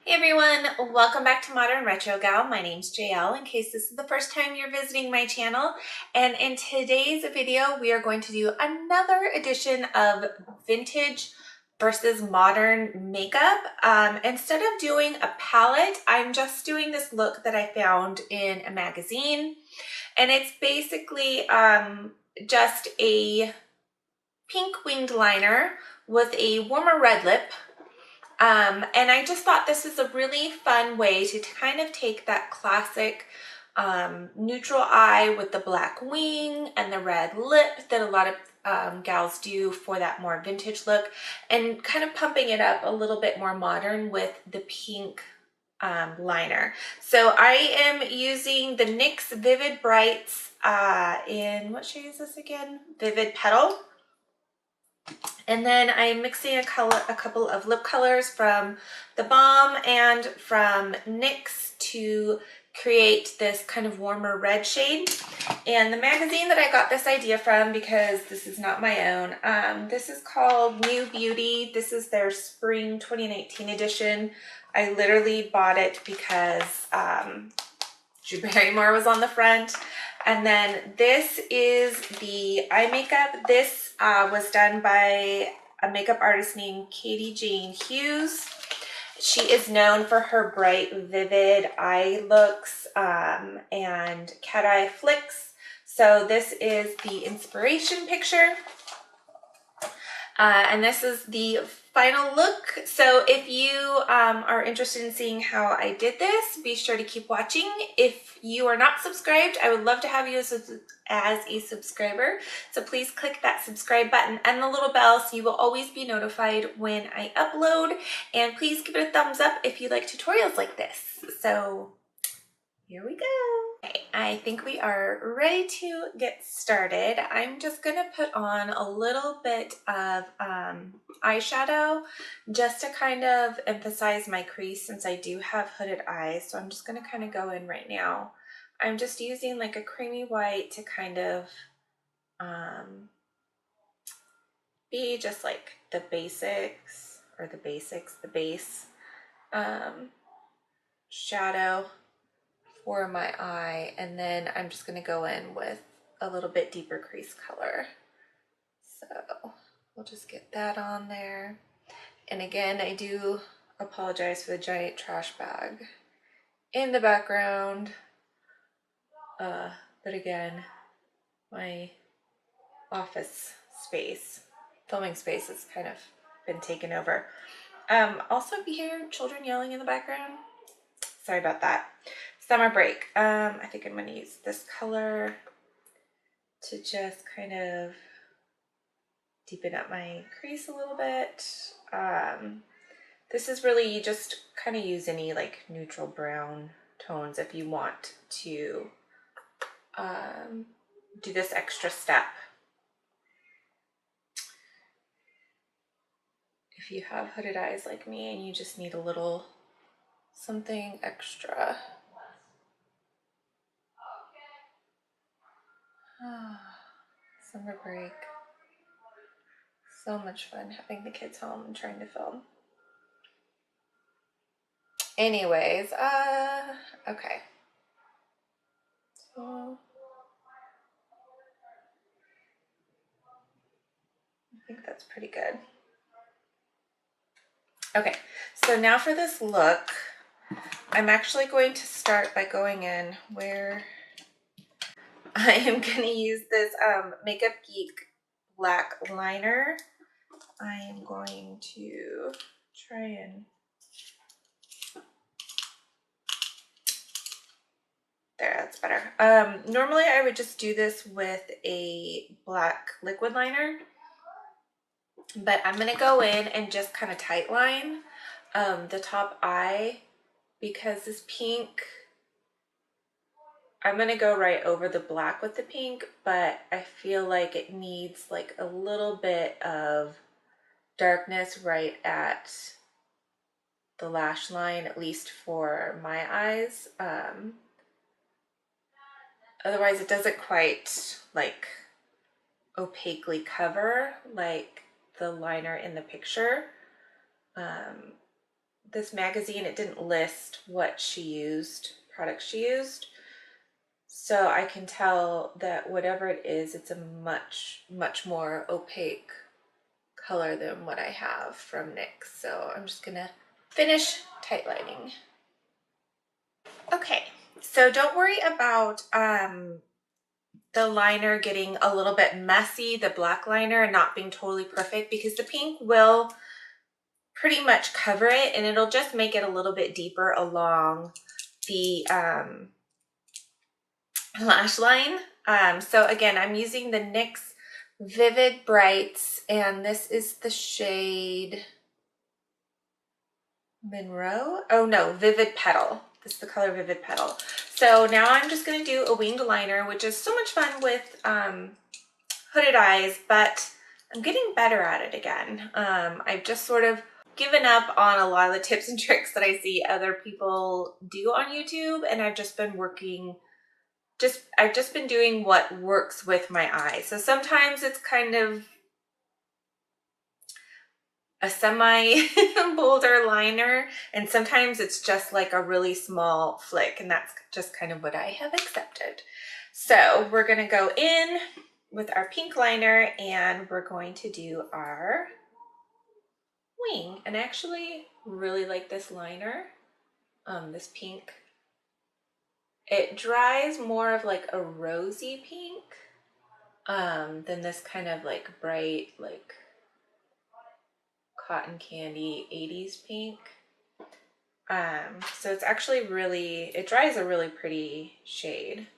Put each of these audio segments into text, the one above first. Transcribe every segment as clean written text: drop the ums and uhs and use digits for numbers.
Hey everyone, welcome back to Modern Retro Gal. My name's JL in case this is the first time you're visiting my channel. And in today's video, we are going to do another edition of vintage versus modern makeup. Instead of doing a palette, I'm just doing this look that I found in a magazine. And it's basically just a pink winged liner with a warmer red lip. And I just thought this is a really fun way to kind of take that classic neutral eye with the black wing and the red lip that a lot of gals do for that more vintage look, and kind of pumping it up a little bit more modern with the pink liner. So I am using the NYX Vivid Brights in, what shade is this again? Vivid Petal. And then I'm mixing a couple of lip colors from the Balm and from NYX to create this kind of warmer red shade. And the magazine that I got this idea from, because this is not my own, this is called New Beauty. This is their spring 2019 edition. I literally bought it because Drew Barrymore was on the front. And then this is the eye makeup. This was done by a makeup artist named Katie Jane Hughes. She is known for her bright, vivid eye looks and cat eye flicks. So this is the inspiration picture. And this is the final look. So if you are interested in seeing how I did this, be sure to keep watching. If you are not subscribed, I would love to have you as a subscriber. So please click that subscribe button and the little bell so you will always be notified when I upload. And please give it a thumbs up if you like tutorials like this. So here we go. Okay, I think we are ready to get started. I'm just going to put on a little bit of eyeshadow just to kind of emphasize my crease, since I do have hooded eyes. So I'm just going to kind of go in right now. I'm just using like a creamy white to kind of be just like the basics, or the base shadow for my eye, and then I'm just going to go in with a little bit deeper crease color. So we'll just get that on there. And again, I do apologize for the giant trash bag in the background. But again, my office space, filming space, has kind of been taken over. Also, if you hear children yelling in the background, sorry about that. Summer break. I think I'm going to use this color to just kind of deepen up my crease a little bit. This is really, you just kind of use any like neutral brown tones if you want to do this extra step. If you have hooded eyes like me and you just need a little something extra. Summer break. So much fun having the kids home and trying to film. Anyways, okay. So I think that's pretty good. Okay, so now for this look, I'm actually going to start by going in where I am going to use this Makeup Geek black liner. I am going to try and, there, that's better. Normally I would just do this with a black liquid liner, but I'm going to go in and just kind of tight line the top eye, because this pink, I'm going to go right over the black with the pink, but I feel like it needs like a little bit of darkness right at the lash line, at least for my eyes. Otherwise it doesn't quite like opaquely cover like the liner in the picture. this magazine, it didn't list what she used, products she used. So I can tell that whatever it is, it's a much more opaque color than what I have from NYX. So I'm just gonna finish tight lining. Okay, so don't worry about the liner getting a little bit messy, the black liner, and not being totally perfect, because the pink will pretty much cover it and it'll just make it a little bit deeper along the lash line. So again, I'm using the NYX Vivid Brights, and this is the shade Monroe. Oh no, Vivid Petal. This is the color Vivid Petal. So now I'm just going to do a winged liner, which is so much fun with hooded eyes, but I'm getting better at it again. I've just sort of given up on a lot of the tips and tricks that I see other people do on YouTube, and I've just been working, I've just been doing what works with my eyes. So sometimes it's kind of a semi bolder liner, and sometimes it's just like a really small flick, and that's just kind of what I have accepted. So we're gonna go in with our pink liner and we're going to do our wing. And I actually really like this liner, this pink. It dries more of like a rosy pink than this kind of like bright, like cotton candy 80s pink. So it's actually really, it dries a really pretty shade.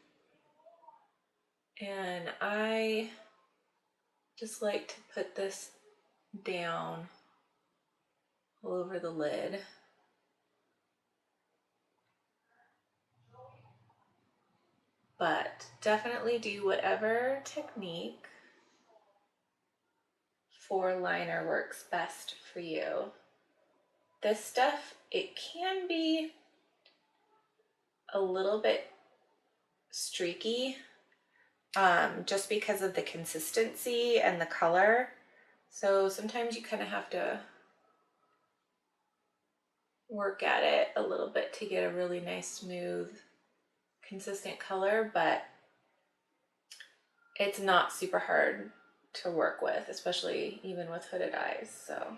And I just like to put this down all over the lid. But definitely do whatever technique for liner works best for you. This stuff, it can be a little bit streaky just because of the consistency and the color. So sometimes you kind of have to work at it a little bit to get a really nice, smooth, consistent color, but it's not super hard to work with, especially even with hooded eyes. So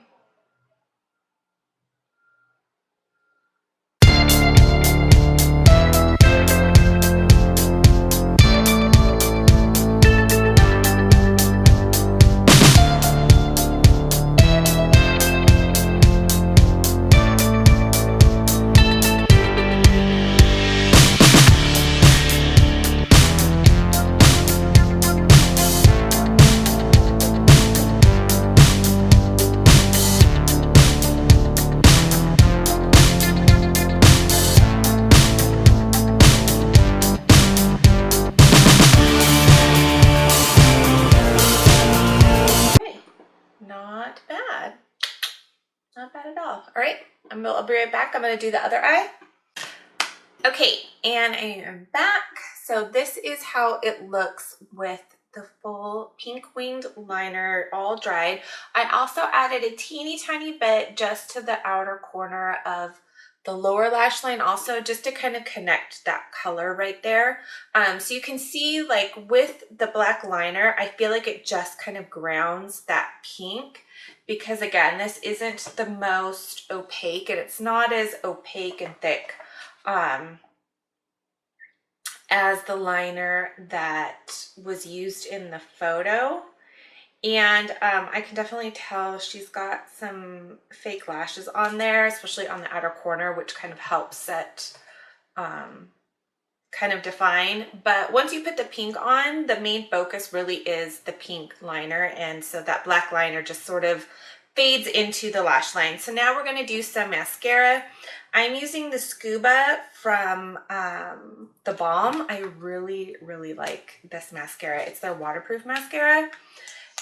not bad. Not bad at all. All right, I'll be right back. I'm going to do the other eye. Okay, and I am back. So this is how it looks with the full pink winged liner all dried. I also added a teeny tiny bit just to the outer corner of the lower lash line also, just to kind of connect that color right there. So you can see, like with the black liner, I feel like it just kind of grounds that pink, because again, this isn't the most opaque, and it's not as opaque and thick as the liner that was used in the photo. And I can definitely tell she's got some fake lashes on there, especially on the outer corner, which kind of helps it kind of define. But once you put the pink on, the main focus really is the pink liner, and so that black liner just sort of fades into the lash line. So now we're going to do some mascara. I'm using the Scuba from the Balm. I really like this mascara. It's their waterproof mascara,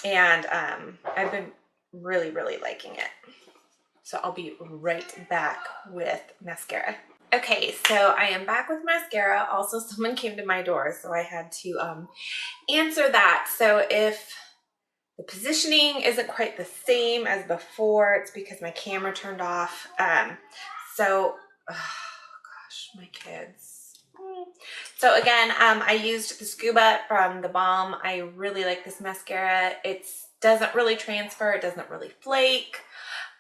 and I've been really liking it. So I'll be right back with mascara. Okay, so I am back with mascara. Also, someone came to my door, so I had to answer that. So if The positioning isn't quite the same as before. It's because my camera turned off. Oh gosh, my kids. So again, I used the Scuba from the Balm. I really like this mascara. It doesn't really transfer. It doesn't really flake.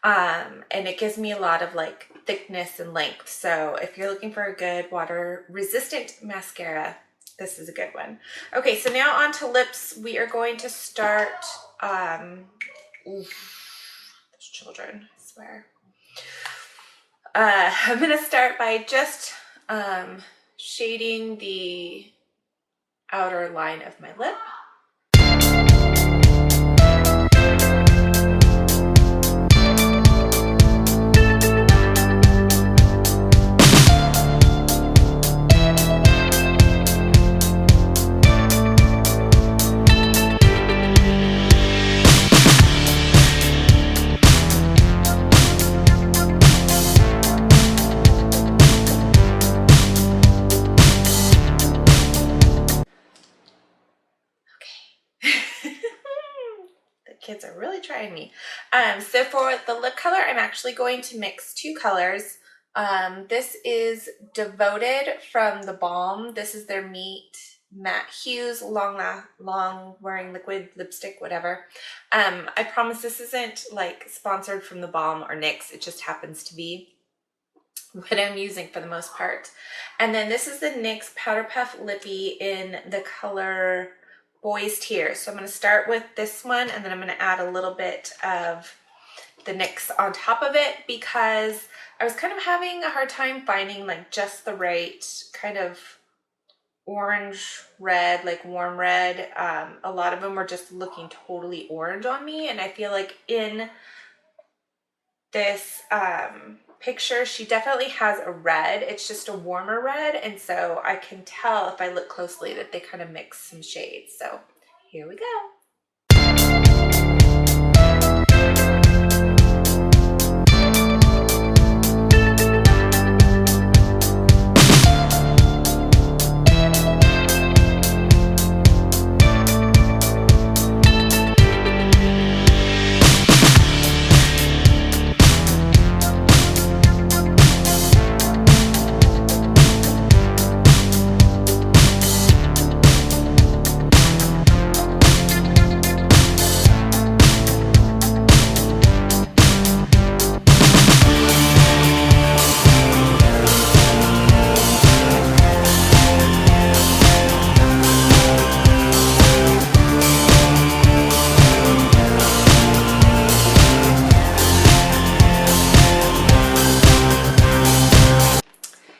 And it gives me a lot of like thickness and length. So if you're looking for a good water resistant mascara, this is a good one. Okay, so now on to lips. We are going to start, those children, I swear. I'm gonna start by just shading the outer line of my lip. Kids are really trying me. So for the lip color, I'm actually going to mix two colors. This is Devoted from the Balm. This is their matte Hughes long wearing liquid lipstick, whatever. I promise this isn't like sponsored from the Balm or NYX. It just happens to be what I'm using for the most part. And then this is the NYX Powder Puff Lippy in the color Boys Tears. So I'm going to start with this one, and then I'm going to add a little bit of the NYX on top of it, because I was kind of having a hard time finding like just the right kind of orange red, like warm red. A lot of them were just looking totally orange on me, and I feel like in this picture she definitely has a red. It's just a warmer red, and so I can tell if I look closely that they kind of mix some shades. So here we go.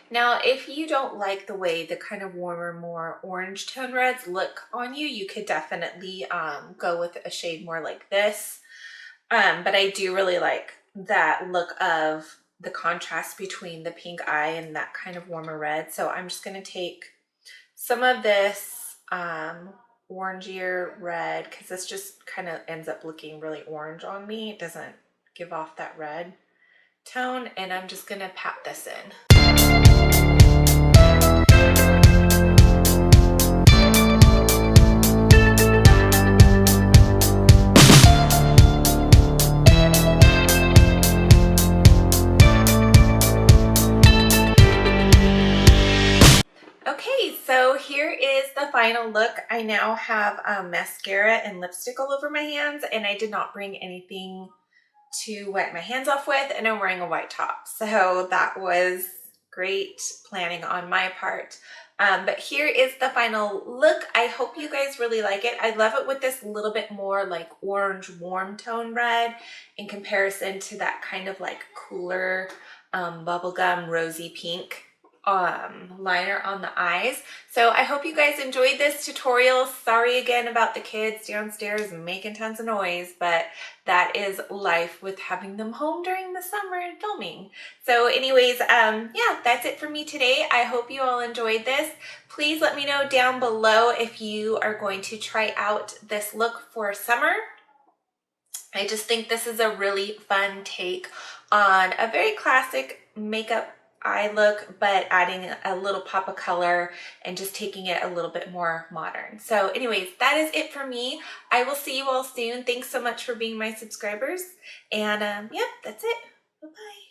Now, if you don't like the way the kind of warmer, more orange tone reds look on you, you could definitely go with a shade more like this. But I do really like that look of the contrast between the pink eye and that kind of warmer red. So I'm just going to take some of this orangier red, because this just kind of ends up looking really orange on me. It doesn't give off that red tone, and I'm just going to pat this in. Okay, so here is the final look. I now have mascara and lipstick all over my hands, and I did not bring anything to wet my hands off with, and I'm wearing a white top. So that was great planning on my part. But here is the final look. I hope you guys really like it. I love it with this little bit more like orange warm tone red in comparison to that kind of like cooler bubblegum rosy pink liner on the eyes. So I hope you guys enjoyed this tutorial. Sorry again about the kids downstairs making tons of noise, but that is life with having them home during the summer and filming. So anyways, yeah, that's it for me today. I hope you all enjoyed this. Please let me know down below if you are going to try out this look for summer. I just think this is a really fun take on a very classic makeup eye look, but adding a little pop of color and just taking it a little bit more modern. So anyways, that is it for me. I will see you all soon. Thanks so much for being my subscribers. And yep, that's it. Bye-bye.